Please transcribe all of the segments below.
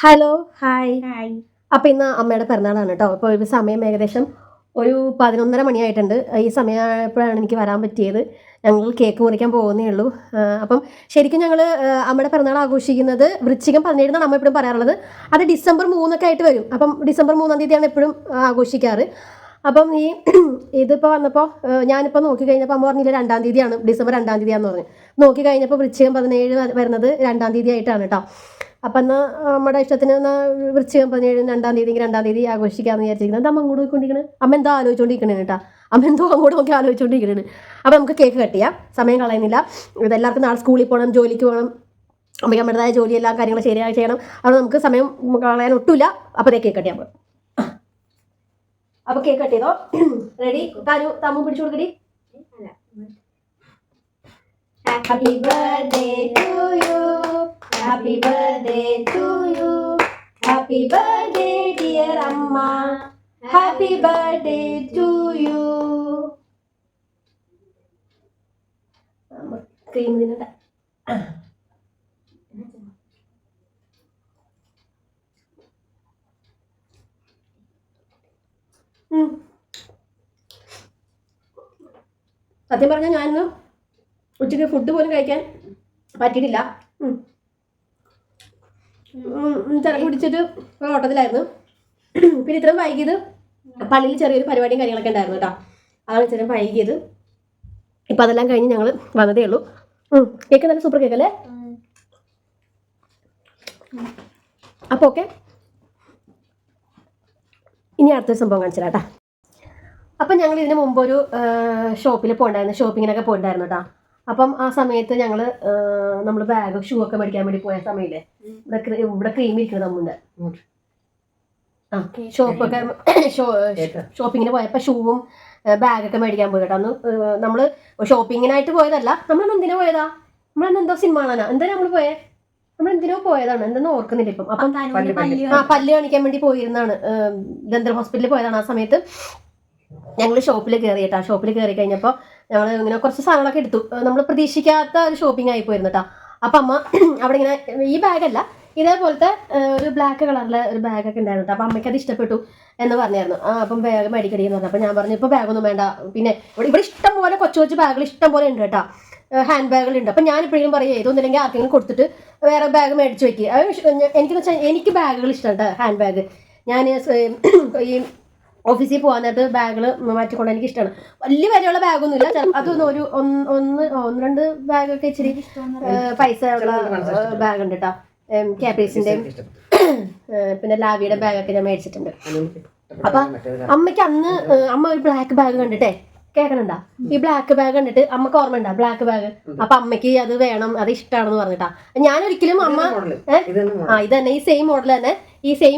Hello hi. Hi. അപ്പോൾ ഇന്ന് അമ്മയുടെ പിറന്നാളാണ് കേട്ടോ. അപ്പോൾ ഒരു സമയം ഏകദേശം ഒരു 11:30 മണിയായിട്ടുണ്ട്. ഈ സമയമായപ്പോഴാണ് എനിക്ക് വരാൻ പറ്റിയത്. ഞങ്ങൾ കേക്ക് മുറിക്കാൻ പോകുന്നേ ഉള്ളൂ. അപ്പം ശരിക്കും ഞങ്ങൾ അമ്മയുടെ പിറന്നാൾ ആഘോഷിക്കുന്നത് വൃശ്ചികം 17 എന്നാണ് അമ്മ എപ്പോഴും പറയാറുള്ളത്. അത് ഡിസംബർ 3 ആയിട്ട് വരും. അപ്പം ഡിസംബർ 3 തീയതിയാണ് എപ്പോഴും ആഘോഷിക്കാറ്. അപ്പം ഇതിപ്പോൾ വന്നപ്പോൾ ഞാനിപ്പോൾ നോക്കി കഴിഞ്ഞപ്പോൾ അമ്മ പറഞ്ഞില്ല 2 തീയതിയാണ്, ഡിസംബർ 2 തീയതിയാണെന്ന് പറഞ്ഞു. നോക്കി കഴിഞ്ഞപ്പോൾ വൃശ്ചികം 17 വരുന്നത് 2 തീയതി ആയിട്ടാണ് കേട്ടോ. അപ്പം എന്നാൽ നമ്മുടെ ഇഷ്ടത്തിന് വൃശ്ചികം 17 2 തീയതി ആഘോഷിക്കാമെന്ന് വിചാരിച്ചിരിക്കുന്നത്. അമ്മ അങ്ങോട്ട് പോയിക്കൊണ്ടിരിക്കുന്നത്, അമ്മ എന്തോ ആലോചിച്ചുകൊണ്ടിരിക്കണേ കേട്ടോ. അമ്മ എന്തോ അങ്ങോട്ട് നോക്കി ആലോചിച്ചുകൊണ്ടിരിക്കണേ. അപ്പോൾ നമുക്ക് കേക്ക് കട്ട് ചെയ്യാം, സമയം കളയുന്നില്ല. ഇതെല്ലാവർക്കും നാളെ സ്കൂളിൽ പോകണം, ജോലിക്ക് പോകണം, അമ്മയ്ക്ക് അമ്മയുടേതായ ജോലി എല്ലാ കാര്യങ്ങളും ശരിയായി ചെയ്യണം. അത് നമുക്ക് സമയം കളയാൻ ഒട്ടുമില്ല. അപ്പോൾ കേക്ക് കട്ട് ചെയ്യാൻ പോകും. അപ്പോൾ കേക്ക് കട്ട് ചെയ്തോ. റെഡി? തമ്മു പിടിച്ചു കൊടുക്കടി. Happy birthday to you. Happy birthday to you. Happy birthday dear Amma. Happy birthday to you. Cream തിന്നട്ടെ. സത്യം പറഞ്ഞാൽ ഞാനിന്ന് ഉച്ചയ്ക്ക് ഫുഡ് പോലും കഴിക്കാൻ പറ്റിയിട്ടില്ല. തിരക്ക് പിടിച്ചിട്ട് ഓട്ടത്തിലായിരുന്നു. പിന്നെ ഇത്രയും വൈകിയത് പള്ളിയിൽ ചെറിയൊരു പരിപാടിയും കാര്യങ്ങളൊക്കെ ഉണ്ടായിരുന്നു കേട്ടോ. അതാണ് ഇത്രയും വൈകിയത്. ഇപ്പം അതെല്ലാം കഴിഞ്ഞ് ഞങ്ങൾ വന്നതേ ഉള്ളൂ. കേക്ക് നല്ല സൂപ്പർ കേക്ക് അല്ലേ? അപ്പോൾ ഓക്കെ, ഇനി അടുത്തൊരു സംഭവം കാണിച്ചില്ല കേട്ടോ. അപ്പം ഞങ്ങൾ ഇതിന് മുമ്പ് ഒരു ഷോപ്പിൽ പോയിട്ടുണ്ടായിരുന്നു, ഷോപ്പിങ്ങിനൊക്കെ പോയിട്ടുണ്ടായിരുന്നു കേട്ടോ. അപ്പം ആ സമയത്ത് ഞങ്ങൾ നമ്മൾ ബാഗ് ഷൂ ഒക്കെ മേടിക്കാൻ വേണ്ടി പോയ സമയമില്ലേ, ഇവിടെ ക്രീം ഇരിക്കുന്നത് നമ്മുടെ ഷോപ്പൊക്കെ ഷോപ്പിങ്ങിന് പോയപ്പോൾ ഷൂവും ബാഗൊക്കെ മേടിക്കാൻ പോയി കേട്ടോ. അന്ന് നമ്മൾ ഷോപ്പിങ്ങിനായിട്ട് പോയതല്ല, നമ്മളന്ന് എന്തിനാ പോയതാ, നമ്മളന്ന് എന്തോ സിനിമ കാണാനാ എന്തിനാ നമ്മൾ പോയേ, നമ്മൾ എന്തിനോ പോയതാണ്, എന്തെന്ന് ഓർക്കുന്നില്ല ഇപ്പം. അപ്പം പല്ല് കാണിക്കാൻ വേണ്ടി പോയിരുന്നാണ്, ദന്തൽ ഹോസ്പിറ്റലിൽ പോയതാണ്. ആ സമയത്ത് ഞങ്ങൾ ഷോപ്പിൽ കയറി കേട്ടോ. ഷോപ്പിൽ കയറി കഴിഞ്ഞപ്പോൾ ഞങ്ങൾ ഇങ്ങനെ കുറച്ച് സാധനങ്ങളൊക്കെ എടുത്തു. നമ്മൾ പ്രതീക്ഷിക്കാത്ത ഒരു ഷോപ്പിംഗ് ആയി പോയിരുന്നു കേട്ടോ. അപ്പം അമ്മ അവിടെ ഇങ്ങനെ ഈ ബാഗല്ല, ഇതേപോലത്തെ ഒരു ബ്ലാക്ക് കളറിലെ ഒരു ബാഗൊക്കെ ഉണ്ടായിരുന്നു കേട്ടോ. അപ്പം അമ്മയ്ക്ക് അത് ഇഷ്ടപ്പെട്ടു എന്ന് പറഞ്ഞായിരുന്നു. അപ്പം ബാഗ് മേടിക്കടി എന്ന് പറഞ്ഞു. അപ്പം ഞാൻ പറഞ്ഞു ഇപ്പോൾ ബാഗൊന്നും വേണ്ട, പിന്നെ ഇവിടെ ഇഷ്ടം പോലെ കൊച്ചു കൊച്ചു ബാഗുകൾ ഇഷ്ടം പോലെ ഉണ്ട് കേട്ടോ, ഹാൻഡ് ബാഗുകളുണ്ട്. അപ്പം ഞാൻ എപ്പോഴും പറയും ഇതൊന്നുമില്ലെങ്കിൽ ആർക്കെങ്കിലും കൊടുത്തിട്ട് വേറെ ബാഗ് മേടിച്ച് വയ്ക്കുക. എനിക്കെന്ന് വെച്ചാൽ എനിക്ക് ബാഗുകൾ ഇഷ്ടമുണ്ട്, ഹാൻഡ് ബാഗ്. ഞാൻ ഈ ഓഫീസിൽ പോകാൻ നേരത്ത് ബാഗുകൾ മാറ്റിക്കൊണ്ട് എനിക്ക് ഇഷ്ടമാണ്. വലിയ വിലയുള്ള ബാഗൊന്നുമില്ല, അതൊന്നും ഒരു ഒന്ന് രണ്ട് ബാഗൊക്കെ ഇച്ചിരി പൈസ ഉള്ള ബാഗ് ഉണ്ട് കേട്ടോ. ക്യാപ്രീസിൻ്റെ പിന്നെ ലാവിയുടെ ബാഗൊക്കെ ഞാൻ മേടിച്ചിട്ടുണ്ട്. അപ്പം അമ്മയ്ക്ക് അന്ന് അമ്മ ഒരു ബ്ലാക്ക് ബാഗ് കണ്ടിട്ടേ, കേൾക്കണുണ്ടാ, ഈ ബ്ലാക്ക് ബാഗ് കണ്ടിട്ട് അമ്മക്ക് ഓർമ്മ ഉണ്ടാ ബ്ലാക്ക് ബാഗ്. അപ്പൊ അമ്മയ്ക്ക് അത് വേണം, അത് ഇഷ്ടമാണെന്ന് പറഞ്ഞിട്ടാ. ഞാനൊരിക്കലും അമ്മ ഇത് തന്നെ ഈ സെയിം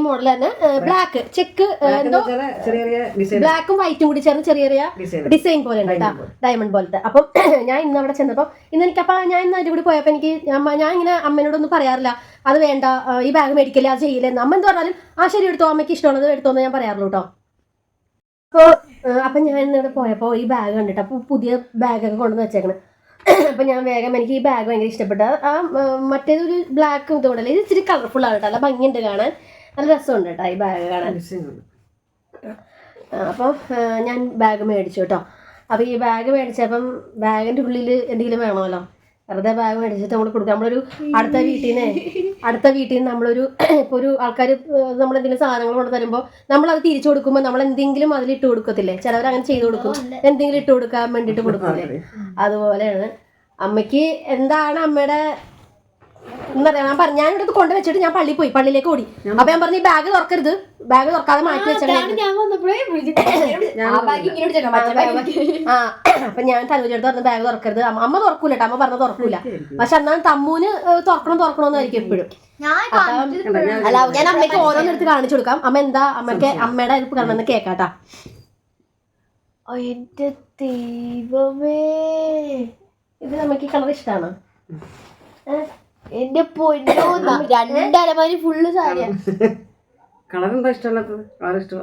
മോഡൽ തന്നെ ബ്ലാക്ക് ചെക്ക് എന്തോ ബ്ലാക്കും വൈറ്റും കൂടി ചേർന്ന് ചെറിയ ചെറിയ ഡിസൈൻ പോലെ ഉണ്ട് കേട്ടോ, ഡയമണ്ട് പോലത്തെ. അപ്പം ഞാൻ ഇന്ന് അവിടെ ചെന്നപ്പോൾ ഞാൻ ഇന്ന് അതിൻ്റെ കൂടി പോയപ്പോൾ എനിക്ക് ഞാൻ ഇങ്ങനെ അമ്മേനോടൊന്നും പറയാറില്ല അത് വേണ്ട, ഈ ബാഗ് മേടിക്കില്ല, അത് ചെയ്യില്ല എന്ന്. അമ്മ എന്ത് പറഞ്ഞാലും ശരി എടുത്തോ, അമ്മയ്ക്ക് ഇഷ്ടമുള്ളത് എടുത്തോന്ന് ഞാൻ പറയാറുള്ളൂ കേട്ടോ. അപ്പം ഞാൻ ഇന്നിവിടെ പോയപ്പോൾ ഈ ബാഗ് കണ്ടിട്ട്, അപ്പോൾ പുതിയ ബാഗൊക്കെ കൊണ്ടുവന്ന് വെച്ചേക്കണം. അപ്പം ഞാൻ വേഗം, എനിക്ക് ഈ ബാഗ് ഭയങ്കര ഇഷ്ടപ്പെട്ട. മറ്റേതൊരു ബ്ലാക്കും ഇതുകൊണ്ടല്ലേ, ഇത് ഇച്ചിരി കളർഫുൾ ആണ് കേട്ടോ, നല്ല ഭംഗിയുണ്ട് കാണാൻ, നല്ല രസമുണ്ട് കേട്ടോ ഈ ബാഗ് കാണാൻ. അപ്പം ഞാൻ ബാഗ് മേടിച്ചു കേട്ടോ. അപ്പോൾ ഈ ബാഗ് മേടിച്ചപ്പം ബാഗിൻ്റെ ഉള്ളിൽ എന്തെങ്കിലും വേണമല്ലോ, വെറുതെ ബാഗ് മേടിച്ചിട്ട് നമ്മൾ കൊടുക്കുക. നമ്മളൊരു അടുത്ത വീട്ടിൽ നിന്ന് നമ്മളൊരു ഇപ്പോൾ ഒരു ആൾക്കാർ നമ്മളെന്തെങ്കിലും സാധനങ്ങൾ കൊണ്ട് തരുമ്പോൾ നമ്മളത് തിരിച്ചു കൊടുക്കുമ്പോൾ നമ്മൾ എന്തെങ്കിലും അതിലിട്ട് കൊടുക്കത്തില്ലേ, ചിലവർ അങ്ങനെ ചെയ്ത് കൊടുക്കും, എന്തെങ്കിലും ഇട്ട് കൊടുക്കാൻ വേണ്ടിയിട്ട് കൊടുക്കില്ലേ. അതുപോലെയാണ് അമ്മയ്ക്ക് എന്താണ് അമ്മയുടെ എന്താ പറയാ, ഞാനിവിടെ കൊണ്ട് വെച്ചിട്ട് ഞാൻ പള്ളിയിലേക്ക് ഓടി. അപ്പൊ ഞാൻ പറഞ്ഞു ഈ ബാഗ് തുറക്കരുത്, ബാഗ് തുറക്കാതെ മാറ്റി വെച്ചാൽ. അപ്പൊ ഞാൻ തലൂചെടുത്ത് പറഞ്ഞു ബാഗ് തുറക്കരുത്, അമ്മ തുറക്കൂല കേട്ടോ, അമ്മ പറഞ്ഞ തുറക്കൂല. പക്ഷെ എന്നാൽ തമ്മൂന് തുറക്കണമെന്നായിരിക്കും എപ്പോഴും. അല്ല, ഞാൻ അമ്മയ്ക്ക് ഓരോന്നെടുത്ത് കാണിച്ചു കൊടുക്കാം. അമ്മ എന്താ അമ്മയുടെ ഇത് കാണുമെന്ന് കേക്കാട്ടാ. എന്റെ ദൈവമേ, ഇത് നമുക്ക് കളർ ഇഷ്ടമാണോ? എന്റെ പൊന്നോ, 2 അലമാരി ഫുള്ള് സാരിയാണ്. കളർ എന്താ ഇഷ്ടമല്ലാത്തത്? കളർ ഇഷ്ടം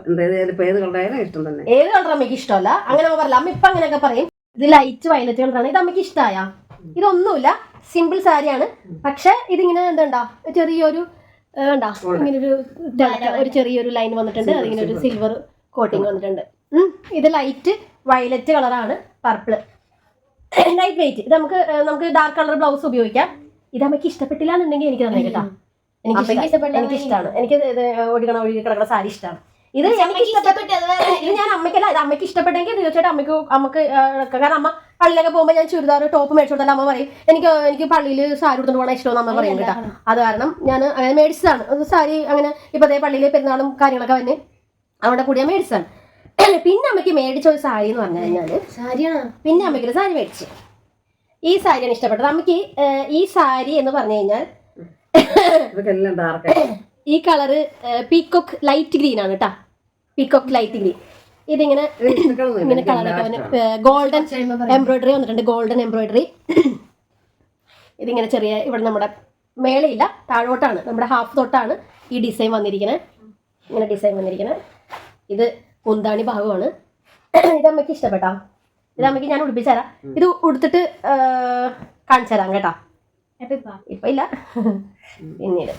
ഏത് കളറായാലും ഇഷ്ടം തന്നെ. ഏത് കളർ അമ്മയ്ക്ക് ഇഷ്ടമല്ല അങ്ങനെ പറയില്ല. അമ്മ ഇപ്പൊ അങ്ങനെയൊക്കെ പറയും ഇത് ലൈറ്റ് വയലറ്റ് കളറാണ്. ഇത് അമ്മയ്ക്ക് ഇഷ്ടമായ? ഇതൊന്നുമില്ല, സിമ്പിൾ സാരിയാണ്. പക്ഷെ ഇതിങ്ങനെ എന്താ ചെറിയൊരു കണ്ടാ ഇങ്ങനെ ഒരു ചെറിയൊരു ലൈൻ വന്നിട്ടുണ്ട്. അതിങ്ങനെ ഒരു സിൽവർ കോട്ടിങ് വന്നിട്ടുണ്ട്. ഇത് ലൈറ്റ് വയലറ്റ് കളറാണ്, പർപ്പിൾ, ലൈറ്റ് വെയിറ്റ്. ഇത് നമുക്ക് ഡാർക്ക് കളർ ബ്ലൗസ് ഉപയോഗിക്കാം. ഇത് അമ്മയ്ക്ക് ഇഷ്ടപ്പെട്ടില്ല എന്നുണ്ടെങ്കിൽ എനിക്ക് തന്നെ കേട്ടോ, എനിക്കിഷ്ടമാണ്. എനിക്ക് ഒഴുകി കിടക്കുന്ന സാരി ഇഷ്ടമാണ്. ഇത് എനിക്ക് ഇത് ഞാൻ അമ്മയ്ക്കല്ല, ഇത് അമ്മയ്ക്ക് ഇഷ്ടപ്പെട്ടെങ്കിൽ തീർച്ചയായിട്ടും അമ്മക്ക് കാരണം അമ്മ പള്ളിയിലൊക്കെ പോകുമ്പോൾ ഞാൻ ചുരിദാർ ടോപ്പ് മേടിച്ചു കൊടുത്താൽ അമ്മ പറയും എനിക്ക് പള്ളിയിൽ സാരി കൊടുത്തിട്ട് പോകണം ഇഷ്ടമെന്ന് അമ്മ പറയും കേട്ടോ. അത് കാരണം ഞാൻ അങ്ങനെ മേടിച്ചതാണ് സാരി. അങ്ങനെ ഇപ്പൊ അതേ പള്ളിയിൽ പെരുന്നാളും കാര്യങ്ങളൊക്കെ വന്ന് അവിടെ കൂടി ഞാൻ മേടിച്ചതാണ്. പിന്നെ അമ്മയ്ക്ക് മേടിച്ച ഒരു സാരി എന്ന് പറഞ്ഞു കഴിഞ്ഞാല് പിന്നെ അമ്മയ്ക്കൊരു സാരി മേടിച്ചു. ഈ സാരിയാണ് ഇഷ്ടപ്പെട്ടത് അമ്മയ്ക്ക്. ഈ സാരി എന്ന് പറഞ്ഞു കഴിഞ്ഞാൽ ഈ കളറ് പീക്കോക്ക് ലൈറ്റ് ഗ്രീൻ ആണ് കേട്ടാ, പീക്കോക്ക് ലൈറ്റ് ഗ്രീൻ. ഇതിങ്ങനെ കളറൊക്കെ ഗോൾഡൻ എംബ്രോയിഡറി വന്നിട്ടുണ്ട്, ഗോൾഡൻ എംബ്രോയിഡറി. ഇതിങ്ങനെ ചെറിയ ഇവിടെ നമ്മുടെ മേളയില്ല, താഴോട്ടാണ്, നമ്മുടെ ഹാഫ് തൊട്ടാണ് ഈ ഡിസൈൻ വന്നിരിക്കുന്നത്. ഇങ്ങനെ ഡിസൈൻ വന്നിരിക്കുന്നത്. ഇത് മുന്താണി ഭാഗമാണ്. ഇതമ്മയ്ക്ക് ഇഷ്ടപ്പെട്ടാ? ഇതമ്മയ്ക്ക് ഞാൻ ഉടുപ്പിച്ചു തരാം. ഇത് ഉടുത്തിട്ട് കാണിച്ചു തരാം കേട്ടാ. ഇപ്പൊ ഇല്ല, പിന്നീട്.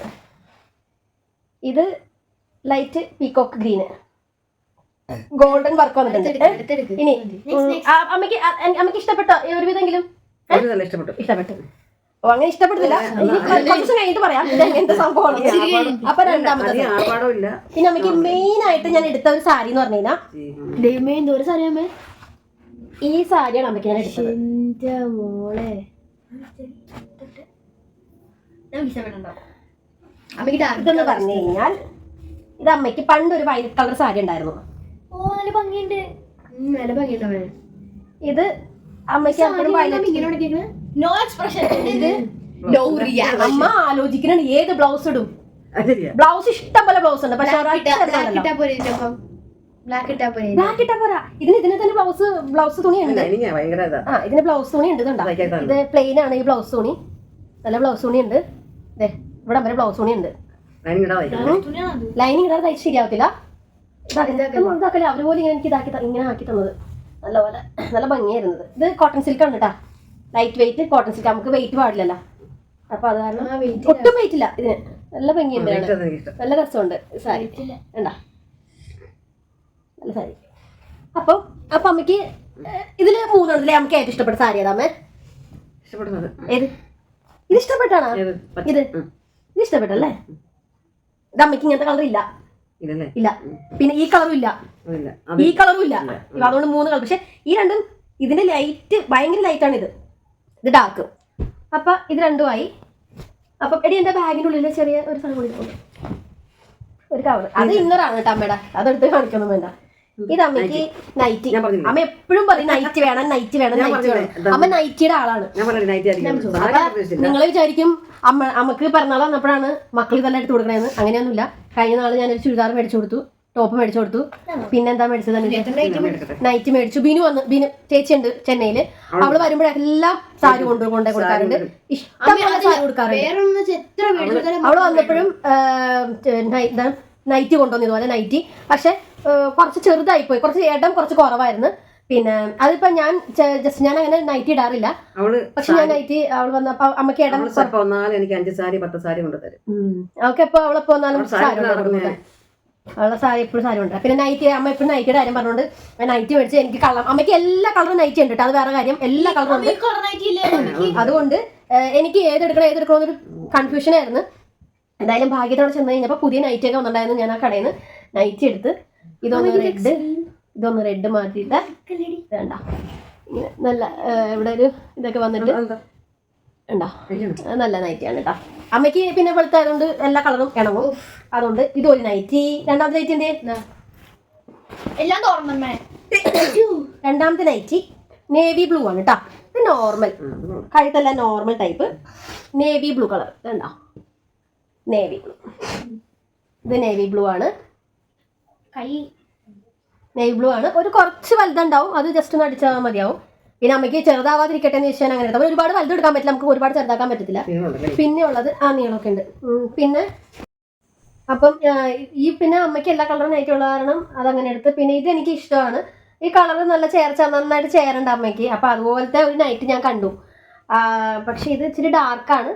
ഇത് light peacock green, golden work വന്നിട്ടുണ്ട്. ഇനി അമ്മയ്ക്ക് ഇഷ്ടപ്പെട്ടോ ഒരുവിധെങ്കിലും? ഇഷ്ടപ്പെട്ടു. ഓ അങ്ങനെ ഇഷ്ടപ്പെടുന്നില്ല, കുറച്ച് കഴിഞ്ഞിട്ട് പറയാം എങ്ങനത്തെ സംഭവമാണ്. അപ്പൊ രണ്ടാമത്തെ പിന്നെ അമ്മയ്ക്ക് മെയിൻ ആയിട്ട് ഞാൻ എടുത്ത ഒരു സാരി എന്ന് പറഞ്ഞു കഴിഞ്ഞാൽ ഒരു സാരി അമ്മ, ഈ സാരിയാണ് അമ്മയ്ക്ക് ഞാൻ എടുത്തത്. മോളെ ഇതെന്ന് പറഞ്ഞു കഴിഞ്ഞാൽ ഇത് അമ്മയ്ക്ക് പണ്ടൊരു വൈലറ്റ് കളർ സാരി ഉണ്ടായിരുന്നു. നല്ല ഭംഗിയുണ്ട്, നല്ല ഭംഗിയുണ്ട്. ഇത് അമ്മയ്ക്ക് നോ എക്സ്പ്രഷൻ. അമ്മ ആലോചിക്കുന്നുണ്ട് ഏത് ബ്ലൗസ് ഇടും. ബ്ലൗസ് ഇഷ്ടം പോലെ ബ്ലൗസ് ഉണ്ട്, പക്ഷെ ബ്ലാക്ക് ഇട്ടാ പോരാ. ഇതിന് തന്നെ ബ്ലൗസ് തുണി ഉണ്ട്. ഇതിന് ബ്ലൗസ് തുണി ഉണ്ട്. ഇത് പ്ലെയിൻ ആണ് ഈ ബ്ലൗസ് തുണി, നല്ല ബ്ലൗസ് തുണി ഉണ്ട്. ഇവിടെ വരെ ബ്ലൗസ് തുണി ഉണ്ട്. ലൈനിങ് ഇടാതെ തയ്ച്ച് ശരിയാവത്തില്ല. ഇതാക്കല്ലേ അവര് പോലും എനിക്ക് ഇങ്ങനെ ആക്കി തന്നത്, നല്ലപോലെ നല്ല ഭംഗിയായിരുന്നത്. ഇത് കോട്ടൺ സിൽക്ക് ആണ് കേട്ടാ, ലൈറ്റ് വെയിറ്റ് കോട്ടൺ സിൽക്ക്. നമുക്ക് വെയിറ്റ് പാടില്ലല്ലോ, അപ്പൊ അത് കാരണം ഒട്ടും വെയിറ്റ് ഇല്ല. ഇതിന് നല്ല ഭംഗിയുണ്ട്, നല്ല രസമുണ്ട് സാരി. വേണ്ട നല്ല സാരി. അപ്പൊ അമ്മയ്ക്ക് ഇതില് മൂന്നുണ്ടല്ലേ നമുക്ക് ഏറ്റവും ഇഷ്ടപ്പെട്ട സാരി ഏതാ അമ്മേ? ഏത്? ഇത് ഇഷ്ടപ്പെട്ടാണോ? ഇത് ഇഷ്ടപ്പെട്ടല്ലേ? ഇത് അമ്മയ്ക്ക് ഇങ്ങനത്തെ കളർ ഇല്ല. പിന്നെ ഈ കളറും ഇല്ല, ഈ കളറും ഇല്ല. അതുകൊണ്ട് മൂന്ന് കളർ. പക്ഷെ ഈ രണ്ടും ഇതിന്റെ ലൈറ്റ് ഭയങ്കര ലൈറ്റാണ്. ഇത് ഡാർക്ക്. അപ്പൊ ഇത് രണ്ടുമായി. അപ്പൊ എടി എന്റെ ബാഗിന്റെ ഉള്ളിൽ ചെറിയ ഒരു സാധനം കൂടി, ഒരു കവർ. അത് ഇന്നറാണ് കേട്ടോ അമ്മയുടെ, അതെടുത്ത് കാണിക്കൊന്നും വേണ്ട. ഇത് അമ്മയ്ക്ക് നൈറ്റി. അമ്മ എപ്പോഴും പറയും നൈറ്റ് വേണം, നൈറ്റ് വേണം, നൈറ്റ് വേണം. അമ്മ നൈറ്റിയുടെ ആളാണ്. നിങ്ങൾ വിചാരിക്കും അമ്മക്ക് പിറന്നാൾ വന്നപ്പോഴാണ് മക്കൾ ഇതെല്ലാം എടുത്ത് കൊടുക്കണേന്ന്. അങ്ങനെയൊന്നുമില്ല. കഴിഞ്ഞ നാള് ഞാനൊരു ചുരിദാർ മേടിച്ചു കൊടുത്തു, ടോപ്പ് മേടിച്ചു കൊടുത്തു. പിന്നെന്താ മേടിച്ചത്? നൈറ്റ് മേടിച്ചു. ബിനു ചേച്ചി ഉണ്ട് ചെന്നൈയില്. അവള് വരുമ്പോഴെല്ലാം സാരി കൊണ്ടു കൊടുക്കാറുണ്ട്, ഇഷ്ടംപോലെ സാരി കൊടുക്കാറുണ്ട്. അവള് വന്നപ്പോഴും നൈറ്റി കൊണ്ടുവന്നു, ഇതുപോലെ നൈറ്റി. പക്ഷെ കുറച്ച് ചെറുതായിപ്പോയി, കുറച്ച് ഇടം കുറച്ച് കുറവായിരുന്നു. പിന്നെ അതിപ്പോ ഞാൻ അങ്ങനെ നൈറ്റി ഇടാറില്ല. പക്ഷെ ഞാൻ നൈറ്റി അവള് വന്നപ്പോ അമ്മക്ക് ഇടം എനിക്ക് 5 സാരി 10 സാരി കൊണ്ടുതരും. അവൾക്ക് എപ്പോ അവളെപ്പോ വന്നാലും സാരി അവളെ സാരി എപ്പോഴും സാരി ഉണ്ട്. പിന്നെ നൈറ്റി അമ്മ എപ്പോഴും നൈറ്റിയുടെ കാര്യം പറഞ്ഞുകൊണ്ട് നൈറ്റി മേടിച്ച് എനിക്ക് അമ്മയ്ക്ക് എല്ലാ കളറും നൈറ്റി ഉണ്ട് കേട്ടോ. അത് വേറെ കാര്യം, എല്ലാ കളറും ഉണ്ട്. അതുകൊണ്ട് എനിക്ക് ഏതെടുക്കണമെന്നൊരു കൺഫ്യൂഷൻ ആയിരുന്നു. എന്തായാലും ഭാഗ്യത്തോടെ ചെന്ന് കഴിഞ്ഞപ്പോൾ പുതിയ നൈറ്റി ഒക്കെ വന്നിട്ടുണ്ടായിരുന്നു. ഞാൻ ആ കടയിൽ നിന്ന് നൈറ്റി എടുത്ത് ഇതൊന്ന് റെഡ് മാറ്റിയിട്ട് വേണ്ട ഇങ്ങനെ നല്ല ഇവിടെ ഒരു ഇതൊക്കെ വന്നിട്ട് ഉണ്ടോ, നല്ല നൈറ്റിയാണ് കേട്ടോ. അമ്മയ്ക്ക് പിന്നെ വെളുത്ത ആയതുകൊണ്ട് എല്ലാ കളറും ഇണങ്ങും. അതുകൊണ്ട് ഇതൊരു നൈറ്റി. രണ്ടാമത്തെ നൈറ്റി എന്തേ എല്ലാം തോർന്നമ്മേ. രണ്ടാമത്തെ നൈറ്റി നേവി ബ്ലൂ ആണ് കേട്ടോ. ഇത് നോർമൽ കഴുത്തല്ല, normal type navy blue colour. ഇതുണ്ടോ നേവി ബ്ലൂ. ഇത് നേവി ബ്ലൂ ആണ്, കൈ നേവി ബ്ലൂ ആണ്. ഒരു കുറച്ച് വലുതുണ്ടാവും, അത് ജസ്റ്റ് ഒന്ന് അടിച്ചാൽ മതിയാവും. പിന്നെ അമ്മയ്ക്ക് ചെറുതാവാതിരിക്കട്ടെ എന്ന് വെച്ചാൽ അങ്ങനെ എടുത്താൽ ഒരുപാട് വലുത് എടുക്കാൻ പറ്റില്ല, നമുക്ക് ഒരുപാട് ചെറുതാക്കാൻ പറ്റത്തില്ല. പിന്നെ ഉള്ളത് നീളമൊക്കെ ഉണ്ട്. പിന്നെ അപ്പം പിന്നെ അമ്മയ്ക്ക് എല്ലാ കളറും നൈറ്റുള്ള കാരണം അതങ്ങനെ എടുത്ത്. പിന്നെ ഇത് എനിക്ക് ഇഷ്ടമാണ്, ഈ കളർ നല്ല നന്നായിട്ട് ചേരണ്ട അമ്മയ്ക്ക്. അപ്പം അതുപോലത്തെ ഒരു നൈറ്റ് ഞാൻ കണ്ടു. പക്ഷെ ഇത് ഇച്ചിരി ഡാർക്കാണ്,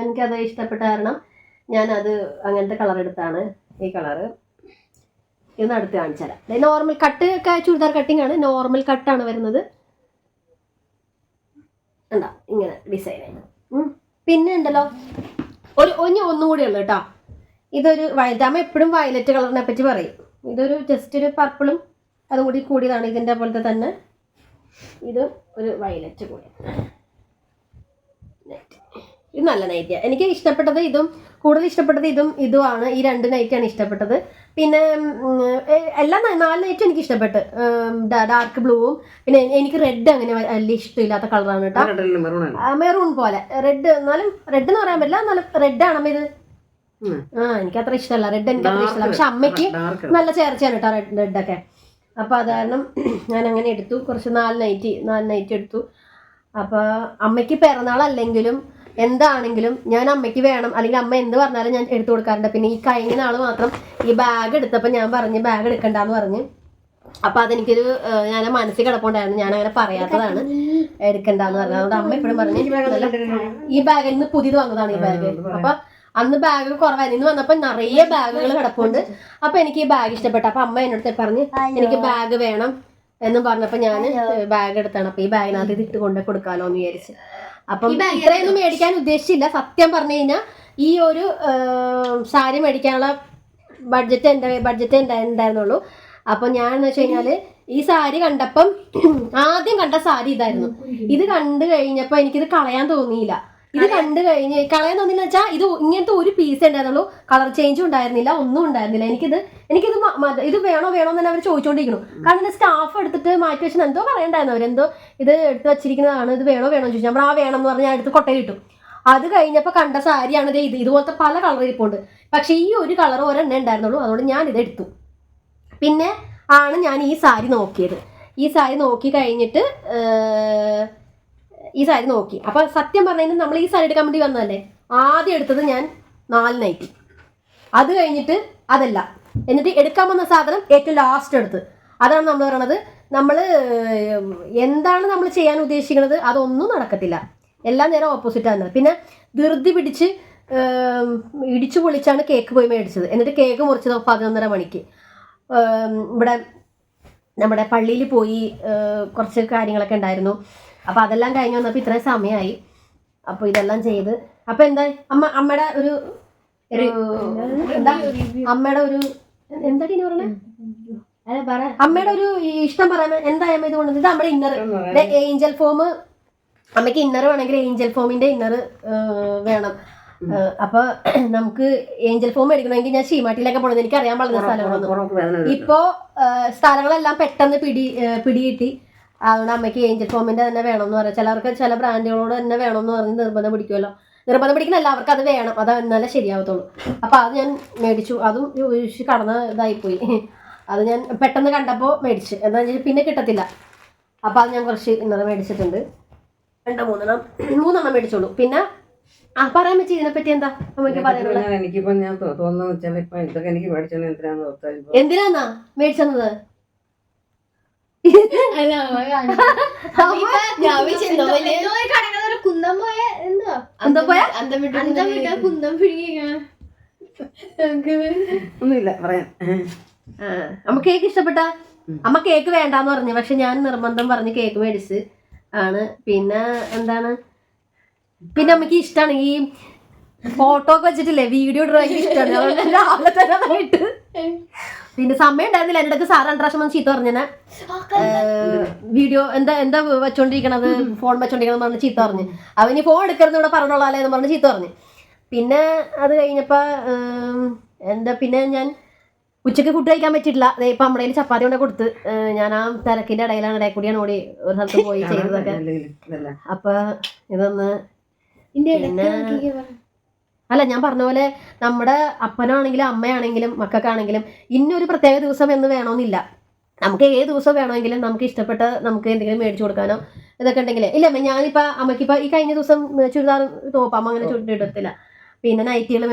എനിക്കത് ഇഷ്ടപ്പെട്ട കാരണം ഞാനത് അങ്ങനത്തെ കളർ എടുത്താണ് ഈ കളറ്. ഇത് അടുത്ത് കാണിച്ചു തരാം. നോർമൽ കട്ട് ഒക്കെ ചുരിദാർ കട്ടിങ് ആണ്, നോർമൽ കട്ടാണ് വരുന്നത്. എന്താ ഇങ്ങനെ ഡിസൈൻ. പിന്നെ ഉണ്ടല്ലോ ഒന്നും കൂടി ഉള്ളു കേട്ടോ. ഇതൊരു വയലറ്റ്, അമ്മ എപ്പോഴും വയലറ്റ് കളറിനെ പറ്റി പറയും. ഇതൊരു ജസ്റ്റ് ഒരു പർപ്പിളും അതും കൂടി കൂടിയതാണ്. ഇതിൻ്റെ പോലത്തെ തന്നെ ഇത് ഒരു വയലറ്റ് കൂടി. ഇത് നല്ല നൈറ്റിയാണ്. എനിക്ക് ഇഷ്ടപ്പെട്ടത് ഇതും, കൂടുതൽ ഇഷ്ടപ്പെട്ടത് ഇതുമാണ്. ഈ 2 നൈറ്റാണ് ഇഷ്ടപ്പെട്ടത്. പിന്നെ എല്ലാം 4 നൈറ്റും എനിക്ക് ഇഷ്ടപ്പെട്ട്. ഡാർക്ക് ബ്ലൂവും പിന്നെ എനിക്ക് റെഡ് അങ്ങനെ വലിയ ഇഷ്ടമില്ലാത്ത കളറാണ് കേട്ടോ. മെറൂൺ പോലെ റെഡ്, എന്നാലും റെഡ് എന്ന് പറയാൻ പറ്റില്ല, എന്നാലും റെഡ് ആണമ്മ ഇത്. എനിക്ക് അത്ര ഇഷ്ടമല്ല റെഡ്, എനിക്ക് അത്ര ഇഷ്ടമല്ല. പക്ഷെ അമ്മയ്ക്ക് നല്ല ചേർച്ചയാണ് കേട്ടോ റെഡൊക്കെ. അപ്പൊ അത് കാരണം ഞാൻ അങ്ങനെ എടുത്തു. കുറച്ച് 4 നൈറ്റ് എടുത്തു. അപ്പൊ അമ്മയ്ക്ക് പിറന്നാളല്ലെങ്കിലും എന്താണെങ്കിലും ഞാൻ അമ്മയ്ക്ക് വേണം, അല്ലെങ്കിൽ അമ്മ എന്ത് പറഞ്ഞാലും ഞാൻ എടുത്തു കൊടുക്കാറുണ്ട്. പിന്നെ ഈ കഴിഞ്ഞ നാൾ മാത്രം ഈ ബാഗ് എടുത്തപ്പോൾ ഞാൻ പറഞ്ഞ് ബാഗ് എടുക്കണ്ടെന്ന് പറഞ്ഞ്. അപ്പൊ അതെനിക്കൊരു ഞാൻ മനസ്സിൽ കിടപ്പുണ്ടായിരുന്നു, ഞാൻ അങ്ങനെ പറയാത്തതാണ് എടുക്കണ്ടെന്ന് പറഞ്ഞത്. അതുകൊണ്ട് അമ്മ എപ്പോഴും പറഞ്ഞു ഈ ബാഗിൽ നിന്ന് പുതിയത് വന്നതാണ് ഈ ബാഗ്. അപ്പൊ അന്ന് ബാഗ് കുറവായിരുന്നു, ഇന്ന് വന്നപ്പോൾ നിറയെ ബാഗുകൾ കിടപ്പുണ്ട്. അപ്പൊ എനിക്ക് ഈ ബാഗ് ഇഷ്ടപ്പെട്ടു. അപ്പൊ അമ്മ എന്നോട് പറഞ്ഞ് എനിക്ക് ബാഗ് വേണം എന്നും പറഞ്ഞപ്പോൾ ഞാൻ ബാഗ് എടുത്താണ്. അപ്പൊ ഈ ബാഗിനകത്ത് ഇത് ഇട്ട് കൊണ്ട് കൊടുക്കാലോ എന്ന് വിചാരിച്ച്. അപ്പം ഇത്രയൊന്നും മേടിക്കാൻ ഉദ്ദേശിച്ചില്ല. സത്യം പറഞ്ഞു കഴിഞ്ഞാൽ ഈ ഒരു സാരി മേടിക്കാനുള്ള ബഡ്ജറ്റ് ഉണ്ടായിരുന്നുള്ളൂ. അപ്പൊ ഞാൻ എന്ന് വെച്ച് കഴിഞ്ഞാല് ഈ സാരി കണ്ടപ്പം ആദ്യം കണ്ട സാരി ഇതായിരുന്നു. ഇത് കണ്ടു കഴിഞ്ഞപ്പോ എനിക്കിത് കളയാൻ തോന്നിയില്ല. ഇത് കണ്ടു കഴിഞ്ഞ് കളയാൻ തോന്നിയെന്ന് വെച്ചാൽ ഇത് ഇങ്ങനത്തെ ഒരു പീസ് ഉണ്ടായിരുന്നുള്ളൂ, കളർ ചേഞ്ചും ഉണ്ടായിരുന്നില്ല, ഒന്നും ഉണ്ടായിരുന്നില്ല. ഇത് വേണോ എന്ന് തന്നെ അവർ ചോദിച്ചുകൊണ്ടിരിക്കുന്നു. കാരണം സ്റ്റാഫ് എടുത്തിട്ട് മാറ്റി വെച്ചാൽ എന്തോ പറയണ്ടായിരുന്നു, അവരെന്തോ ഇത് എടുത്ത് വെച്ചിരിക്കുന്നതാണ്, ഇത് വേണോ ചോദിച്ചു. നമ്മൾ ആ വേണം എന്ന് പറഞ്ഞാൽ എടുത്ത് കൊട്ടയിൽ ഇട്ടു. അത് കഴിഞ്ഞപ്പോൾ കണ്ട സാരിയാണ് ഇതുപോലത്തെ പല കളർ ഇരിപ്പുണ്ട്. പക്ഷെ ഈ ഒരു കളർ ഒരെണ്ണേ ഉണ്ടായിരുന്നുള്ളൂ. അതുകൊണ്ട് ഞാൻ ഇത് എടുത്തു. പിന്നെ ആണ് ഞാൻ ഈ സാരി നോക്കിയത്. ഈ സാരി നോക്കി കഴിഞ്ഞിട്ട് അപ്പൊ സത്യം പറഞ്ഞാൽ നമ്മൾ ഈ സാരി എടുക്കാൻ വേണ്ടി വന്നതല്ലേ, ആദ്യം എടുത്തത് ഞാൻ 4 നൈറ്റി. അത് കഴിഞ്ഞിട്ട് അതല്ല, എന്നിട്ട് എടുക്കാൻ വന്ന സാധനം ഏറ്റവും ലാസ്റ്റ് എടുത്ത്. അതാണ് നമ്മൾ പറയണത്, നമ്മൾ എന്താണ് നമ്മൾ ചെയ്യാൻ ഉദ്ദേശിക്കുന്നത് അതൊന്നും നടക്കത്തില്ല. എല്ലാം നേരം ഓപ്പോസിറ്റാണ്. പിന്നെ ധൃതി പിടിച്ച് ഇടിച്ചു പൊളിച്ചാണ് കേക്ക് പോയി മേടിച്ചത്. എന്നിട്ട് കേക്ക് മുറിച്ചത് 11:30 മണിക്ക്. ഇവിടെ നമ്മുടെ പള്ളിയിൽ പോയി കുറച്ച് കാര്യങ്ങളൊക്കെ ഉണ്ടായിരുന്നു. അപ്പോൾ അതെല്ലാം കഴിഞ്ഞ് വന്നപ്പോൾ ഇത്രയും സമയമായി. അപ്പോൾ ഇതെല്ലാം ചെയ്ത് അപ്പോൾ എന്തായി അമ്മയുടെ ഒരു എന്താ അമ്മയുടെ ഒരു എന്താടി പറഞ്ഞേ, അമ്മയുടെ ഒരു ഇഷ്ടം പറയാൻ എന്തായാലും ഇത് കൊണ്ടത്. ഇത് നമ്മുടെ ഇന്നർ ഏഞ്ചൽ ഫോം. അമ്മയ്ക്ക് ഇന്നർ വേണമെങ്കിൽ ഏഞ്ചൽ ഫോമിന്റെ ഇന്നർ വേണം. അപ്പൊ നമുക്ക് ഏഞ്ചൽ ഫോം എടുക്കണമെങ്കിൽ ഞാൻ ശീമാട്ടിയിലൊക്കെ പോകണം. എനിക്ക് അറിയാൻ പാടുന്ന സ്ഥലങ്ങളൊന്നും ഇപ്പോ സ്ഥലങ്ങളെല്ലാം പെട്ടെന്ന് പിടികിട്ടി. അതുകൊണ്ട് അമ്മയ്ക്ക് ഏഞ്ചൽ ഫോമിന്റെ തന്നെ വേണമെന്ന് പറയാം. ചിലർക്ക് ചില ബ്രാൻഡുകളോട് തന്നെ വേണമെന്ന് പറഞ്ഞ് നിർബന്ധം പിടിക്കുമല്ലോ. നിർബന്ധം പിടിക്കുന്ന എല്ലാവർക്കും അത് വേണം, അത് എന്നാലേ ശരിയാവത്തുള്ളൂ. അപ്പൊ അത് ഞാൻ മേടിച്ചു. അതും കടന്ന ഇതായിപ്പോയി. അത് ഞാൻ പെട്ടെന്ന് കണ്ടപ്പോൾ മേടിച്ചു. എന്താ വെച്ചാൽ പിന്നെ കിട്ടത്തില്ല. അപ്പൊ അത് ഞാൻ കുറച്ച് ഇന്നലെ മേടിച്ചിട്ടുണ്ട്. 3 മേടിച്ചോളൂ. പിന്നെ പറയാൻ പറ്റി ഇതിനെപ്പറ്റി എന്താ നമുക്ക് പറയാനുള്ളത്? എനിക്കിപ്പോ ഞാൻ തോന്നുന്നു വെച്ചാൽ ഇപ്പൊ ഇതൊക്കെ എനിക്ക് മേടിച്ചത് എന്തിനാന്നാ മേടിച്ചത്? ഒന്നുമില്ല പറയാൻ. അമ്മ കേക്ക് ഇഷ്ടപ്പെട്ട? അമ്മ കേക്ക് വേണ്ടാന്ന് പറഞ്ഞു, പക്ഷെ ഞാൻ നിർബന്ധം പറഞ്ഞ് കേക്ക് മേടിച്ച് ആണ്. പിന്നെ എന്താണ്, പിന്നെ അമ്മക്ക് ഇഷ്ടമാണ് ഈ ഫോട്ടോ ഒക്കെ വെച്ചിട്ടില്ലേ വീഡിയോ ഡ്രോയിങ് ഇഷ്ടമാണ്. അതുകൊണ്ട് രാവിലെ തന്നെ ഇട്ട്. പിന്നെ സമയം ഉണ്ടായിരുന്നില്ല. എൻ്റെ അടുത്ത് സാറ് 2 പ്രാവശ്യം വന്ന് ചീത്ത പറഞ്ഞ വീഡിയോ എന്താ വെച്ചോണ്ടിരിക്കണത്, ഫോൺ വെച്ചോണ്ടിരിക്കണം പറഞ്ഞ് ചീത്ത പറഞ്ഞ്. അവന് ഫോൺ എടുക്കരുത് ഇവിടെ പറഞ്ഞോളാലേ എന്ന് പറഞ്ഞ് ചീത്ത പറഞ്ഞ്. പിന്നെ അത് കഴിഞ്ഞപ്പോൾ പിന്നെ ഞാൻ ഉച്ചയ്ക്ക് ഫുഡ് കഴിക്കാൻ പറ്റിയിട്ടില്ല. ഇപ്പം നമ്മുടെ കയ്യിൽ ചപ്പാത്തി കൊണ്ട് കൊടുത്ത് ഞാൻ ആ തിരക്കിൻ്റെ ഇടയിൽ കൂടിയാണ് ഓടി ഒരു സ്ഥലത്ത് പോയി ചെയ്തതൊക്കെ. അപ്പൊ ഇതൊന്ന് അല്ല, ഞാൻ പറഞ്ഞ പോലെ നമ്മുടെ അപ്പനാണെങ്കിലും അമ്മയാണെങ്കിലും മക്കൾക്കാണെങ്കിലും ഇന്നൊരു പ്രത്യേക ദിവസം എന്ന് വേണമെന്നില്ല. നമുക്ക് ഏത് ദിവസം വേണമെങ്കിലും നമുക്ക് ഇഷ്ടപ്പെട്ട നമുക്ക് എന്തെങ്കിലും മേടിച്ചു കൊടുക്കാനോ ഇതൊക്കെ ഉണ്ടെങ്കിൽ ഇല്ല. ഞാനിപ്പോൾ അമ്മയ്ക്കിപ്പോൾ ഈ കഴിഞ്ഞ ദിവസം ചുരിദാർ ടോപ്പ് അമ്മ അങ്ങനെ ചുട്ടിടത്തില്ല. പിന്നെ നൈറ്റികൾ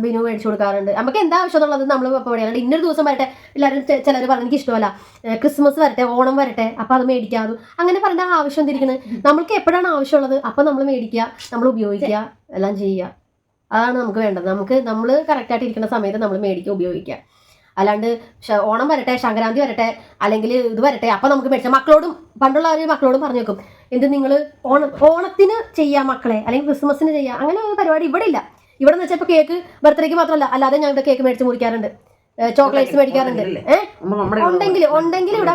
ബിനു മേടിച്ചു കൊടുക്കാറുണ്ട്. നമുക്ക് എന്താ ആവശ്യം എന്നുള്ളത് നമ്മൾ ഇപ്പോൾ പറയാറുണ്ട്. ഇന്നൊരു ദിവസം വരട്ടെ, എല്ലാവരും ചിലർ പറഞ്ഞ് എനിക്ക് ഇഷ്ടമല്ല, ക്രിസ്മസ് വരട്ടെ, ഓണം വരട്ടെ, അപ്പം അത് മേടിക്കാതെ അങ്ങനെ പറയേണ്ട ആവശ്യം എന്തിരിക്കുന്നത്. നമ്മൾക്ക് എപ്പോഴാണ് ആവശ്യമുള്ളത് അപ്പം നമ്മൾ മേടിക്കുക, നമ്മൾ ഉപയോഗിക്കുക, എല്ലാം ചെയ്യുക. അതാണ് നമുക്ക് വേണ്ടത്. നമ്മൾ കറക്റ്റായിട്ട് ഇരിക്കുന്ന സമയത്ത് നമ്മൾ മേടിക്കുക, ഉപയോഗിക്കുക. അല്ലാണ്ട് ഓണം വരട്ടെ, സംക്രാന്തി വരട്ടെ, അല്ലെങ്കിൽ ഇത് വരട്ടെ അപ്പം നമുക്ക് മേടിച്ചാൽ മക്കളോടും മക്കളോടും പറഞ്ഞു വെക്കും, എന്ത് നിങ്ങൾ ഓണത്തിന് ചെയ്യാം മക്കളെ, അല്ലെങ്കിൽ ക്രിസ്മസിന് ചെയ്യാം. അങ്ങനെ ഒരു പരിപാടി ഇവിടെ ഇല്ല. ഇവിടെ എന്ന് വെച്ചാൽ ഇപ്പോൾ കേക്ക് ബർത്ത്ഡേക്ക് മാത്രമല്ല, അല്ലാതെ ഞാൻ ഇവിടെ കേക്ക് മേടിച്ച് മുറിക്കാറുണ്ട്, ചോക്ലേറ്റ്സ് മേടിക്കാറുണ്ട്. ഉണ്ടെങ്കിൽ ഇവിടെ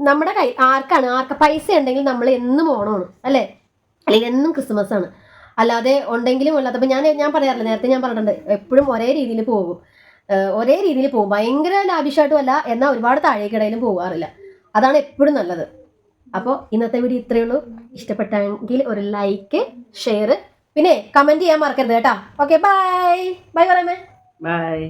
നമ്മുടെ ആർക്ക് പൈസ ഉണ്ടെങ്കിൽ നമ്മൾ എന്നും ഓണമാണ് അല്ലേ, അല്ലെങ്കിൽ എന്നും ക്രിസ്മസ് ആണ്. അല്ലാതെ ഉണ്ടെങ്കിലും അല്ലാത്തപ്പോൾ ഞാൻ പറയാറില്ല, നേരത്തെ ഞാൻ പറഞ്ഞിട്ടുണ്ട്, എപ്പോഴും ഒരേ രീതിയിൽ പോകും. ഭയങ്കര ലാവിഷായിട്ടും അല്ല, എന്നാൽ ഒരുപാട് താഴേക്കിടയിലും പോകാറില്ല. അതാണ് എപ്പോഴും നല്ലത്. അപ്പോൾ ഇന്നത്തെ വീഡിയോ ഇത്രയേ ഉള്ളൂ. ഇഷ്ടപ്പെട്ടെങ്കിൽ ഒരു ലൈക്ക്, ഷെയർ, പിന്നെ കമൻറ്റ് ചെയ്യാൻ മറക്കരുത് കേട്ടോ. ഓക്കെ, ബൈ പറയാമേ. ബൈ.